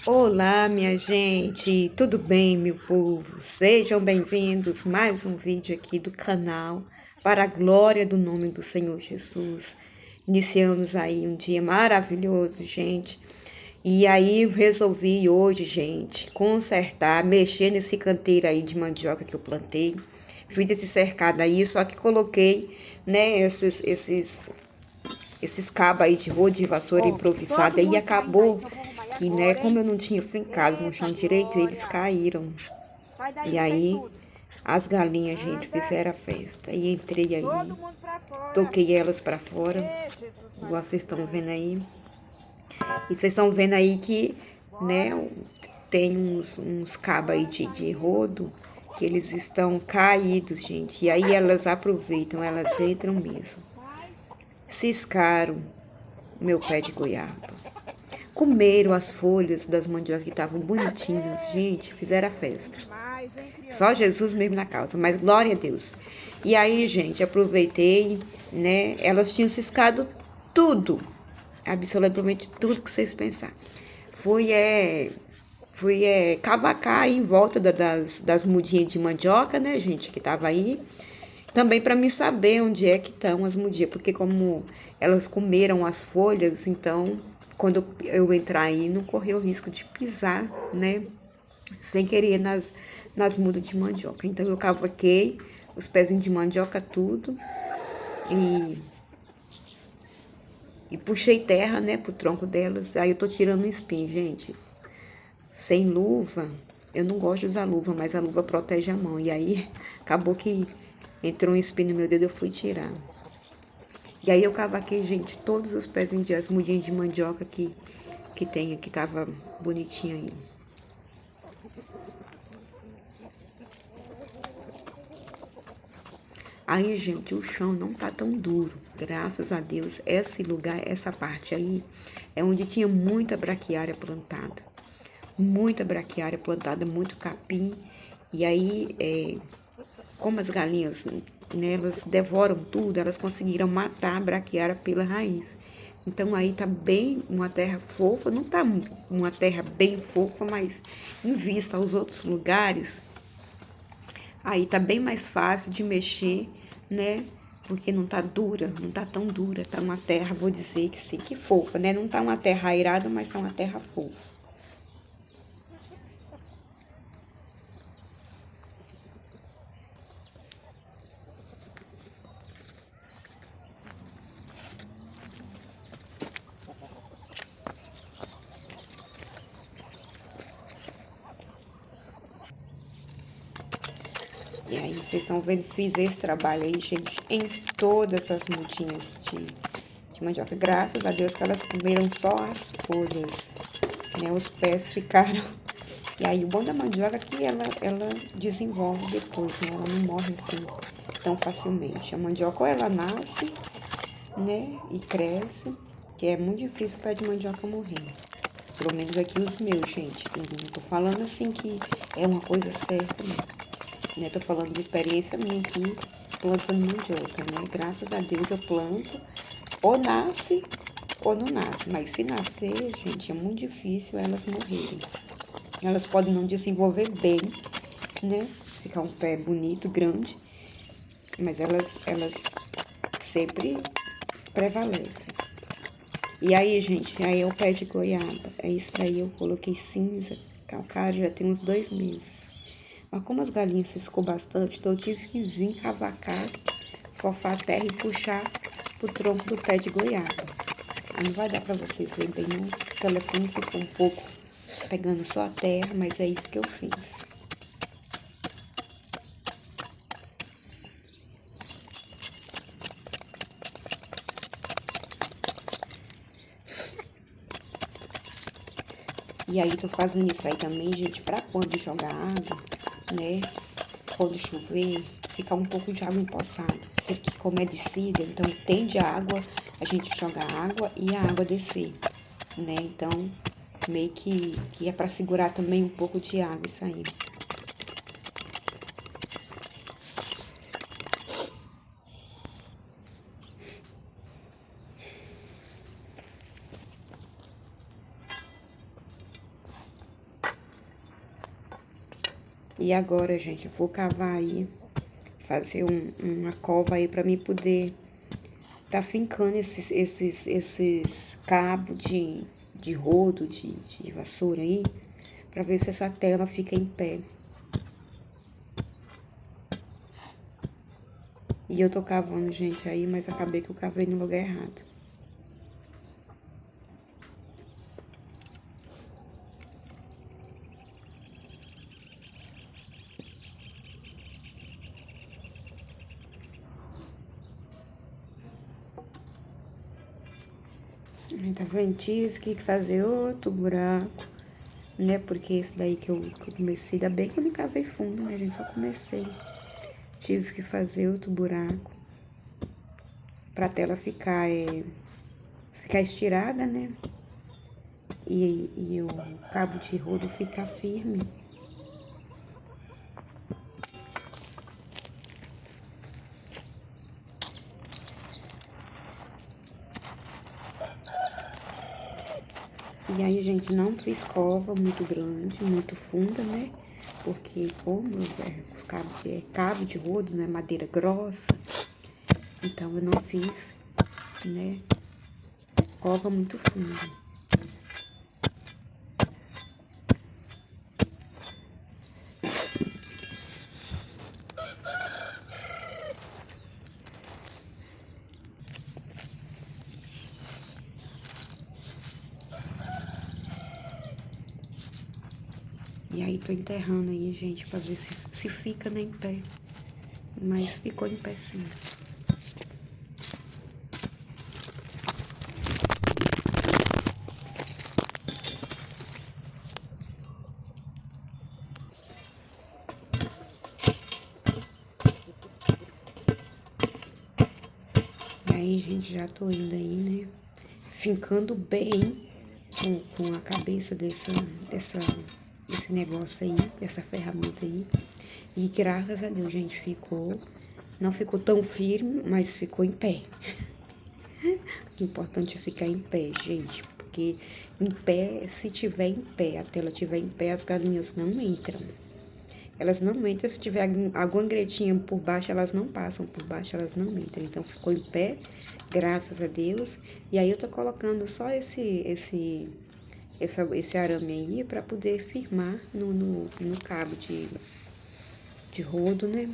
Olá, minha gente, tudo bem, meu povo? Sejam bem-vindos a mais um vídeo aqui do canal, para a glória do nome do Senhor Jesus. Iniciamos aí um dia maravilhoso, gente, e aí resolvi hoje, gente, consertar, mexer nesse canteiro aí de mandioca que eu plantei. Fiz esse cercado aí, só que coloquei, né, esses cabos aí de rodo de vassoura improvisada e acabou que, né, como eu não tinha fincado no chão direito, eles caíram. E aí as galinhas, gente, fizeram a festa. E entrei aí, toquei elas para fora, igual vocês estão vendo aí. E vocês estão vendo aí que, né, tem uns cabos aí de rodo que eles estão caídos, gente. E aí elas aproveitam, elas entram mesmo. Ciscaram meu pé de goiaba. Comeram as folhas das mandioca que estavam bonitinhas, gente, fizeram a festa. Só Jesus mesmo na causa, mas glória a Deus. E aí, gente, aproveitei, né? Elas tinham ciscado tudo, absolutamente tudo que vocês pensar. Fui cavacar aí em volta das mudinhas de mandioca, né, gente, que tava aí. Também para mim saber onde é que estão as mudinhas, porque como elas comeram as folhas, então quando eu entrar aí não correr o risco de pisar, né, sem querer nas mudas de mandioca. Então eu cavaquei os pezinhos de mandioca tudo e, e puxei terra, né, pro tronco delas. Aí eu tô tirando o espinho, gente. Sem luva, eu não gosto de usar luva, mas a luva protege a mão. E aí acabou que entrou um espinho no meu dedo, eu fui tirar. E aí eu cavaquei, gente, todos os pezinhos de as mudinhas de mandioca que tem aqui, tava bonitinho aí. Aí, gente, o chão não tá tão duro, graças a Deus. Esse lugar, essa parte aí, é onde tinha muita braquiária plantada. Muita braquiária plantada, muito capim. E aí, como as galinhas, né, elas devoram tudo, elas conseguiram matar a braquiária pela raiz. Então aí tá bem uma terra fofa, não tá uma terra bem fofa, mas em vista aos outros lugares, aí tá bem mais fácil de mexer, né? Porque não tá dura, não tá tão dura, tá uma terra, vou dizer que sim, que fofa, né? Não tá uma terra airada, mas tá uma terra fofa. E aí, vocês estão vendo, fiz esse trabalho aí, gente, em todas as mudinhas de mandioca. Graças a Deus que elas comeram só as folhas, né? Os pés ficaram. E aí, o bom da mandioca é que ela desenvolve depois, né? Ela não morre assim tão facilmente. A mandioca, ou ela nasce, né? E cresce, que é muito difícil o pé de mandioca morrer. Pelo menos aqui os meus, gente. Não tô falando assim que é uma coisa certa, não. Né? Tô falando de experiência minha aqui, plantando mandioca, né? Graças a Deus eu planto, ou nasce ou não nasce. Mas se nascer, gente, é muito difícil elas morrerem. Elas podem não desenvolver bem, né? Ficar um pé bonito, grande, mas elas sempre prevalecem. E aí, gente, aí é o pé de goiaba. É isso daí, eu coloquei cinza, calcário, já tem uns 2 meses. Mas como as galinhas ciscou bastante, então eu tive que vir cavacar, fofar a terra e puxar o tronco do pé de goiaba. Aí não vai dar pra vocês verem bem no telefone, ficou um pouco pegando só a terra, mas é isso que eu fiz. E aí tô fazendo isso aí também, gente, pra quando jogar água, né? Quando chover, ficar um pouco de água empoçada. Isso aqui, como é descida, então tende a água, a gente joga água e a água descer, né? Então, meio que é pra segurar também um pouco de água isso aí. E agora, gente, eu vou cavar aí, fazer uma cova aí pra mim poder tá fincando esses cabos de rodo, de vassoura aí, pra ver se essa tela fica em pé. E eu tô cavando, gente, aí, mas acabei que eu cavei no lugar errado. Aí, tá vendo? Tive que fazer outro buraco, né? Porque esse daí que eu comecei, ainda bem que eu não cavei fundo, né, gente? Só comecei. Tive que fazer outro buraco pra tela ficar estirada, né? E o cabo de rodo ficar firme. E aí, gente, não fiz cova muito grande, muito funda, né? Porque como os cabos cabo de rodo, né? Madeira grossa. Então, eu não fiz, né? Cova muito funda. E aí, tô enterrando aí, gente, pra ver se fica, né, em pé. Mas ficou em pé, sim. E aí, gente, já tô indo aí, né? Fincando bem com a cabeça desse negócio aí, dessa ferramenta aí. E graças a Deus, gente, não ficou tão firme, mas ficou em pé. O importante é ficar em pé, gente, porque em pé, se tiver em pé, a tela tiver em pé, as galinhas não entram. Elas não entram, se tiver alguma gretinha por baixo, elas não passam por baixo, elas não entram. Então, ficou em pé, graças a Deus. E aí, eu tô colocando só esse arame aí pra poder firmar no cabo de rodo, né?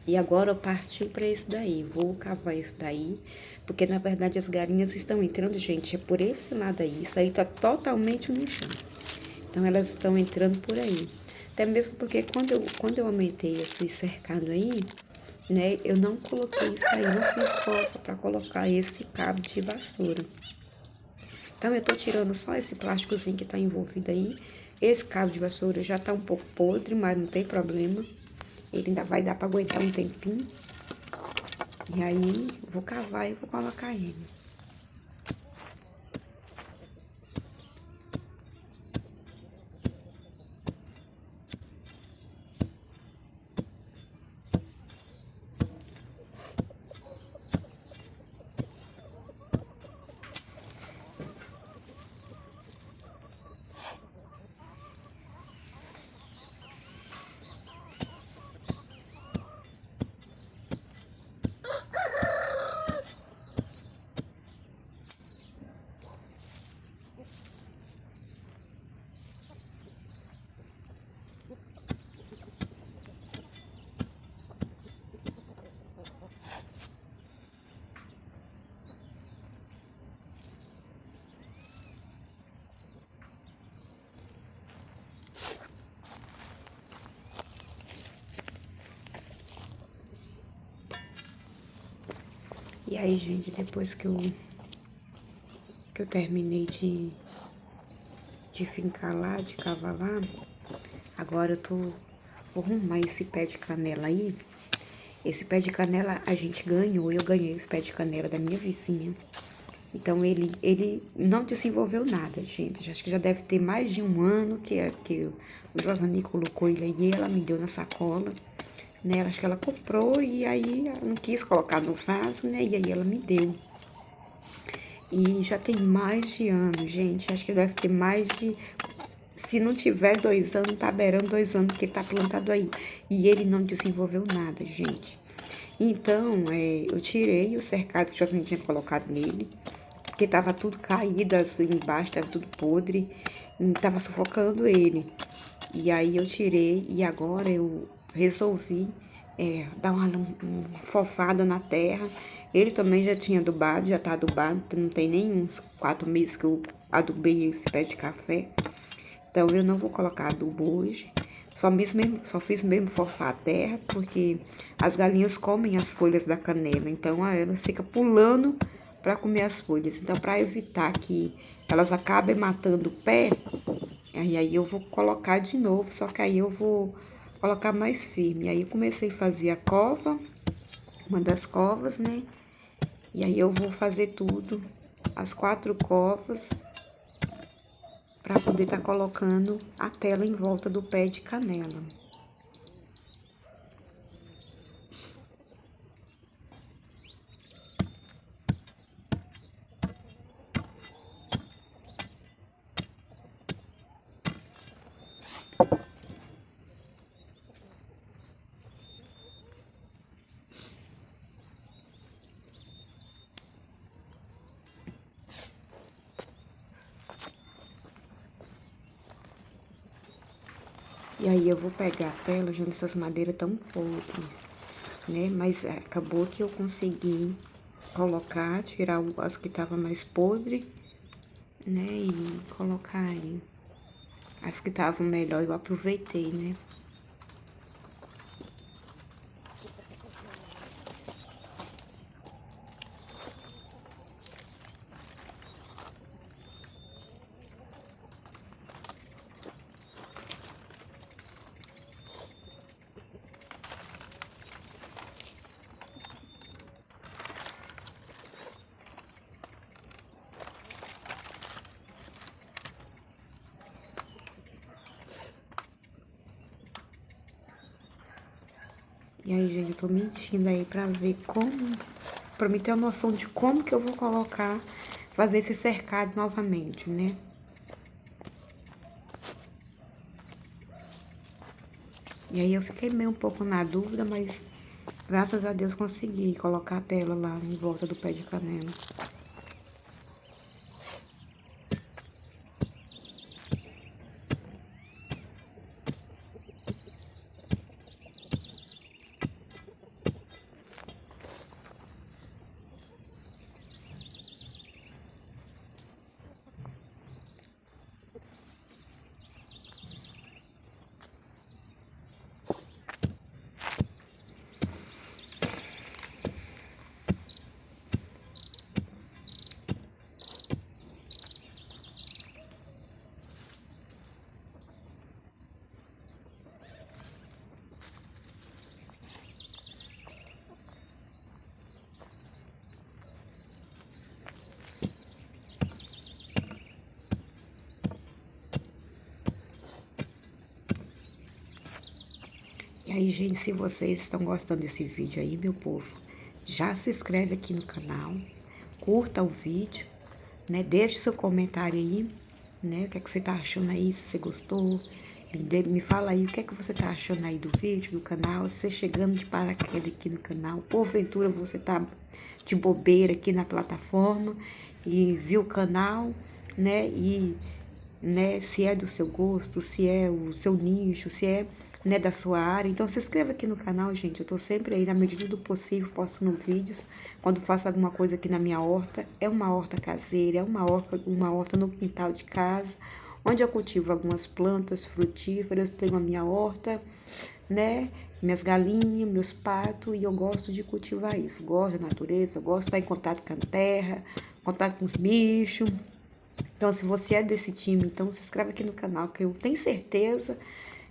E agora eu parti pra esse daí, vou cavar esse daí, porque na verdade as galinhas estão entrando, gente, é por esse lado aí, isso aí tá totalmente no chão. Então elas estão entrando por aí. Até mesmo porque quando eu aumentei esse cercado aí, né, eu não coloquei isso aí, não fiz cova pra colocar esse cabo de vassoura. Então eu tô tirando só esse plásticozinho que tá envolvido aí. Esse cabo de vassoura já tá um pouco podre, mas não tem problema. Ele ainda vai dar pra aguentar um tempinho. E aí, vou cavar e vou colocar ele. E aí, gente, depois que eu terminei de fincar lá, de cavar lá, agora vou arrumar esse pé de canela aí. Esse pé de canela a gente ganhou, eu ganhei esse pé de canela da minha vizinha. Então, ele não desenvolveu nada, gente. Acho que já deve ter mais de um ano que o Josani colocou ele aí, ela me deu na sacola, né? Acho que ela comprou e aí ela não quis colocar no vaso, né? E aí ela me deu. E já tem mais de ano, gente. Acho que deve ter mais de Se não tiver 2 anos, tá beirando 2 anos que tá plantado aí. E ele não desenvolveu nada, gente. Então, eu tirei o cercado que eu tinha colocado nele, porque tava tudo caído assim embaixo, tava tudo podre, e tava sufocando ele. E aí eu tirei e agora eu resolvi dar uma fofada na terra. Ele também já tinha adubado, já tá adubado, não tem nem uns 4 meses que eu adubei esse pé de café. Então eu não vou colocar adubo hoje. Só fiz mesmo fofar a terra, porque as galinhas comem as folhas da canela. Então elas ficam pulando para comer as folhas. Então, para evitar que elas acabem matando o pé, aí eu vou colocar de novo, só que aí eu vou colocar mais firme. Aí eu comecei a fazer a cova, uma das covas, né? E aí eu vou fazer tudo, as 4 covas, para poder estar colocando a tela em volta do pé de canela. E aí eu vou pegar a tela, gente, essas madeiras tão podres, né? Mas acabou que eu consegui colocar, tirar as que estavam mais podres, né? E colocar aí as que estavam melhor, eu aproveitei, né? E aí, gente, eu tô mentindo aí pra ver como, pra me ter uma noção de como que eu vou colocar, fazer esse cercado novamente, né? E aí eu fiquei meio um pouco na dúvida, mas graças a Deus consegui colocar a tela lá em volta do pé de canela. E aí, gente, se vocês estão gostando desse vídeo aí, meu povo, já se inscreve aqui no canal, curta o vídeo, né? Deixe seu comentário aí, né? O que é que você tá achando aí, se você gostou. Me fala aí o que é que você tá achando aí do vídeo, do canal. Se você chegando de paraquedas aqui no canal, porventura você tá de bobeira aqui na plataforma e viu o canal, né? E se é do seu gosto, se é o seu nicho, se é, da sua área. Então, se inscreva aqui no canal, gente. Eu tô sempre aí, na medida do possível, postando vídeos. Quando faço alguma coisa aqui na minha horta, é uma horta caseira, é uma horta no quintal de casa, onde eu cultivo algumas plantas frutíferas, tenho a minha horta, né? Minhas galinhas, meus patos, e eu gosto de cultivar isso. Gosto da natureza, gosto de estar em contato com a terra, contato com os bichos. Então, se você é desse time, então se inscreve aqui no canal, que eu tenho certeza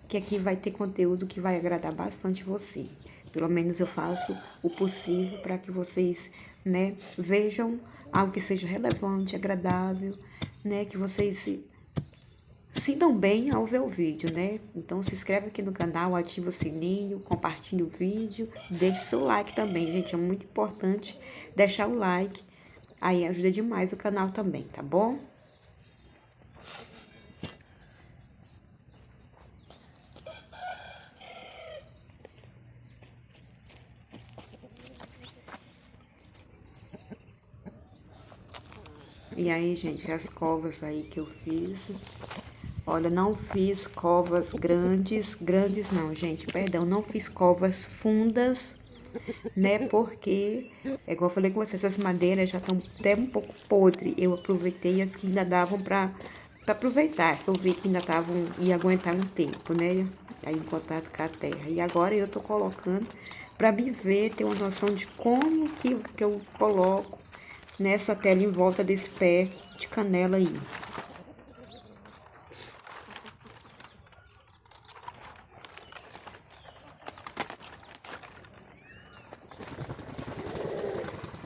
que aqui vai ter conteúdo que vai agradar bastante você. Pelo menos eu faço o possível para que vocês, vejam algo que seja relevante, agradável, que vocês se sintam bem ao ver o vídeo, né? Então se inscreve aqui no canal, ativa o sininho, compartilha o vídeo, deixe seu like também, gente, é muito importante deixar o like, aí ajuda demais o canal também, tá bom? E aí, gente, as covas aí que eu fiz. Olha, não fiz covas grandes, grandes não, gente, perdão, não fiz covas fundas, né, porque, é igual eu falei com vocês, essas madeiras já estão até um pouco podres, eu aproveitei as que ainda davam pra aproveitar, eu vi que ainda estavam, ia aguentar um tempo, né, aí em contato com a terra, e agora eu tô colocando pra me ver, ter uma noção de como que eu coloco nessa tela em volta desse pé de canela aí.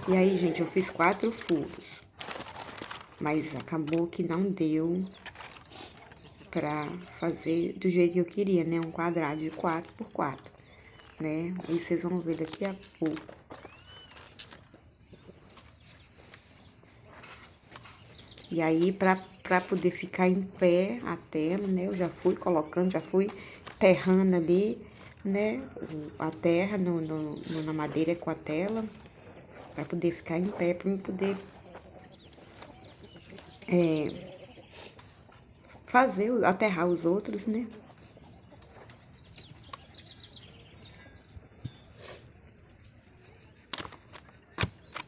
E aí, gente, eu fiz 4 furos, mas acabou que não deu pra fazer do jeito que eu queria, né? Um quadrado de 4 por 4, né? E vocês vão ver daqui a pouco. E aí, pra poder ficar em pé a tela, né? Eu já fui colocando, já fui terrando ali, né? A terra na madeira com a tela, pra poder ficar em pé, pra eu poder fazer, aterrar os outros, né?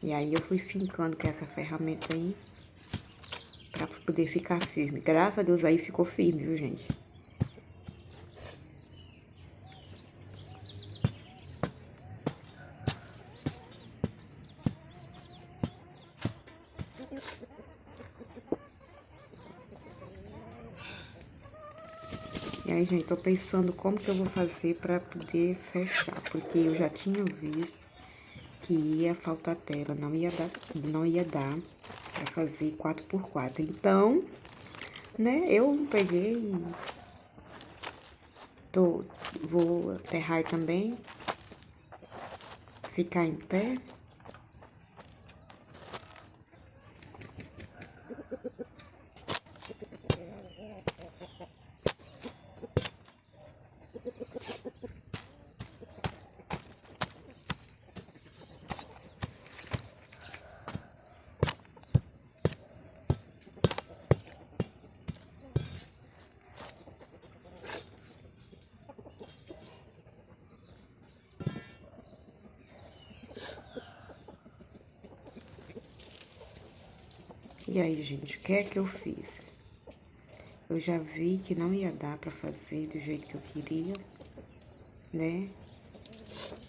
E aí eu fui fincando com essa ferramenta aí pra poder ficar firme. Graças a Deus aí ficou firme, viu, gente? E aí, gente, tô pensando como que eu vou fazer pra poder fechar, porque eu já tinha visto que ia faltar tela, não ia dar pra fazer 4 por 4. Então, né, eu peguei e vou aterrar também, ficar em pé. E aí, gente, o que é que eu fiz? Eu já vi que não ia dar pra fazer do jeito que eu queria, né?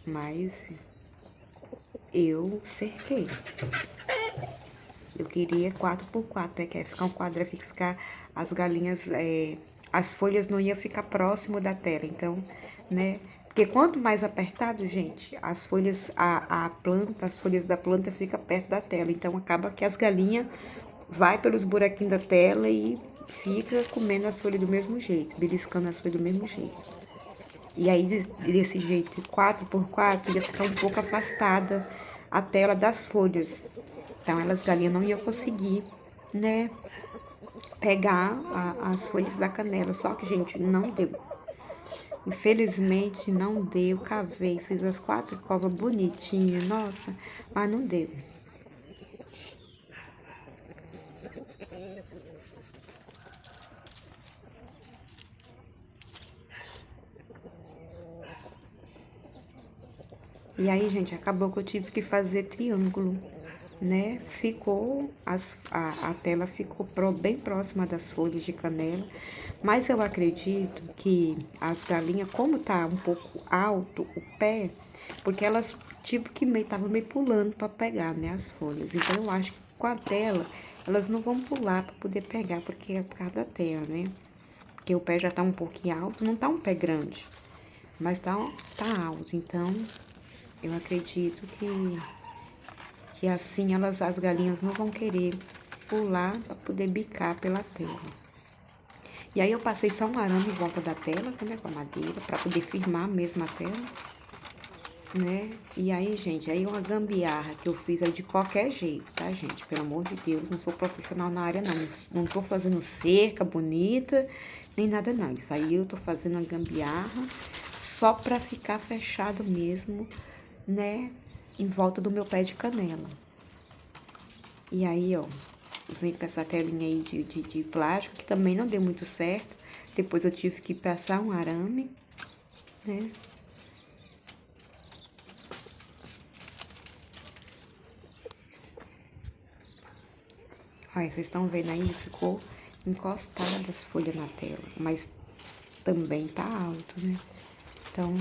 Mas eu cerquei. Eu queria 4 por 4, né? Que é ficar um quadrado, ficar as galinhas, as folhas não iam ficar próximo da tela, então, né? Porque quanto mais apertado, gente, as folhas, a planta, as folhas da planta fica perto da tela, então acaba que as galinhas vai pelos buraquinhos da tela e fica comendo as folhas do mesmo jeito, beliscando as folhas do mesmo jeito. E aí, desse jeito, 4 por 4 ia ficar um pouco afastada a tela das folhas. Então, elas galinhas não iam conseguir, né, pegar as folhas da canela. Só que, gente, não deu. Infelizmente, não deu. Cavei, fiz as 4 covas bonitinhas, nossa, mas não deu. E aí, gente, acabou que eu tive que fazer triângulo, né? Ficou, a tela ficou bem próxima das folhas de canela, mas eu acredito que as galinhas, como tá um pouco alto o pé, porque elas, tipo que estavam meio pulando para pegar, né, as folhas. Então, eu acho que com a tela, elas não vão pular para poder pegar, porque é por causa da tela, né? Porque o pé já tá um pouquinho alto, não tá um pé grande, mas tá alto, então eu acredito que assim as galinhas não vão querer pular para poder bicar pela tela. E aí eu passei só um arame em volta da tela, né, com a madeira, para poder firmar mesmo a tela, né? E aí, gente, aí uma gambiarra que eu fiz aí de qualquer jeito, tá, gente? Pelo amor de Deus, não sou profissional na área, não. Não tô fazendo cerca bonita, nem nada, não. Isso aí eu tô fazendo uma gambiarra só pra ficar fechado mesmo, né? Em volta do meu pé de canela. E aí, ó, vem com essa telinha aí de plástico, que também não deu muito certo. Depois eu tive que passar um arame, né? Olha, vocês estão vendo aí, ficou encostada as folhas na tela, mas também tá alto, né? Então,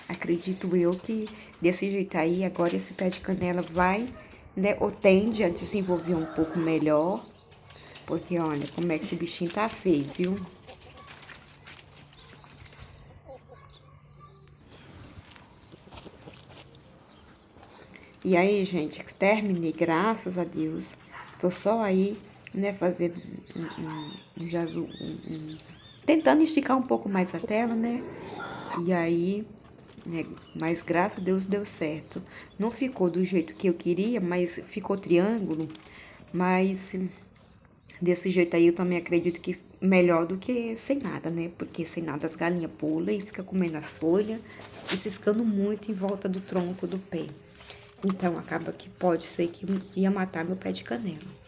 acredito eu que desse jeito aí, agora esse pé de canela vai, né, ou tende a desenvolver um pouco melhor, porque olha como é que o bichinho tá feio, viu? E aí, gente, terminei, graças a Deus. Tô só aí, né, fazendo tentando esticar um pouco mais a tela, né? E aí, né, mas graças a Deus deu certo. Não ficou do jeito que eu queria, mas ficou triângulo. Mas desse jeito aí eu também acredito que melhor do que sem nada, né? Porque sem nada as galinhas pulam e fica comendo as folhas e ciscando muito em volta do tronco do pé. Então, acaba que pode ser que ia matar meu pé de canela.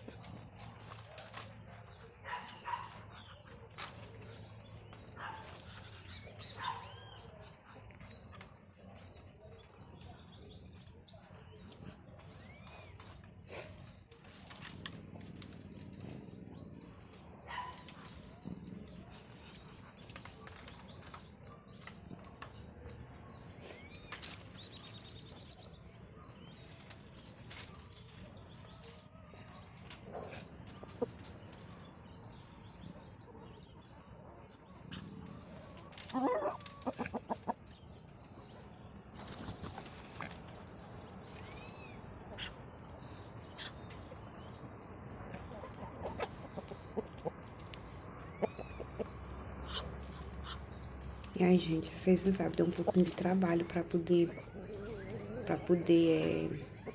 E aí, gente, vocês não sabem, deu um pouquinho de trabalho pra poder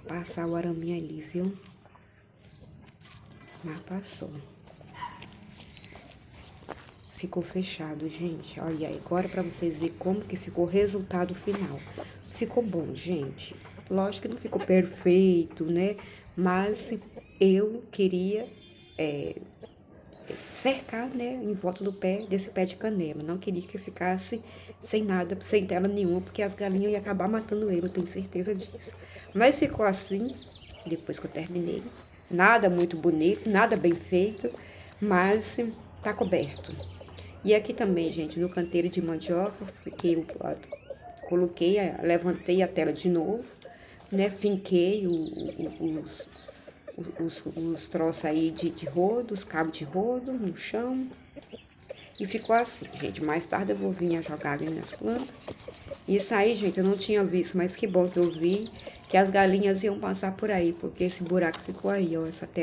passar o araminho ali, viu? Mas passou. Ficou fechado, gente. Olha aí, agora pra vocês verem como que ficou o resultado final. Ficou bom, gente. Lógico que não ficou perfeito, né? Mas eu queria cercar, né, em volta do pé, desse pé de canela. Não queria que ficasse sem nada, sem tela nenhuma, porque as galinhas iam acabar matando ele, eu tenho certeza disso. Mas ficou assim, depois que eu terminei. Nada muito bonito, nada bem feito, mas tá coberto. E aqui também, gente, no canteiro de mandioca, que eu coloquei, levantei a tela de novo, né, finquei os troços aí de rodo, os cabos de rodo no chão. E ficou assim, gente. Mais tarde eu vou vir jogar ali nas plantas. Isso aí, gente, eu não tinha visto, mas que bom que eu vi que as galinhas iam passar por aí, porque esse buraco ficou aí, ó, essa tela.